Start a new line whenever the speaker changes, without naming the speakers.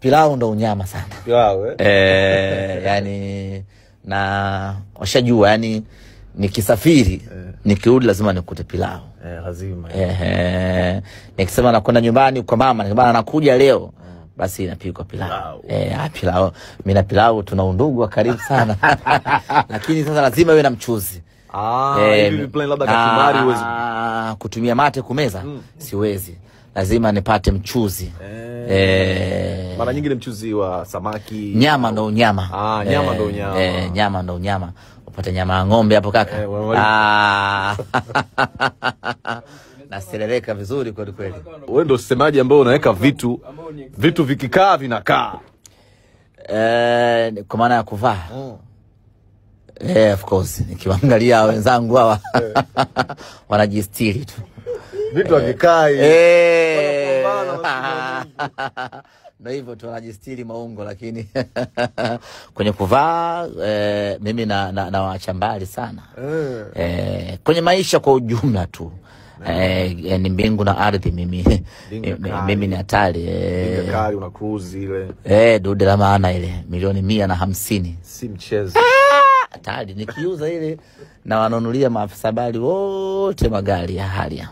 pilau ndo unyama sana.
Pilau
Yani na washajua yani nikisafiri nikirudi lazima nikute pilau.
Lazima.
Nikisema nakwenda nyumbani kwa mama, nikibana nakuja leo, basi inapikwa pilau. Pilau. Mimi na pilau tuna undugu wa karibu sana. Lakini sasa lazima iwe na mchuzi.
Hivi plain labda kachumbari huwezi
kutumia mate kumeza? Siwezi. Lazima nipate mchuzi.
Mara nyingi ni mchuzi wa samaki.
Nyama ndo unyama.
Nyama ndo unyama.
Nyama ndo unyama. Upate nyama ya ng'ombe hapo kaka. Naseleleka vizuri kweli kweli.
Wewe ndo semaji ambao unaweka vitu vikikaa vinakaa.
Kwa maana ya kuvaa. Of course. Nikiangalia wenzangu hawa wanajistiri tu.
Vitu havikai.
Na hivyo tu wanajistiri maungo, lakini kwenye kuvaa mimi na waacha mbali sana. Kwenye maisha kwa ujumla tu. Ni mbingu na ardhi mimi. Mimi ni hatari.
Kali una cruise ile.
Dude la maana ile milioni 150.
Si mchezo.
Hatari nikiuza ile na wanunulia maafisa habari wote magari ya Harrier.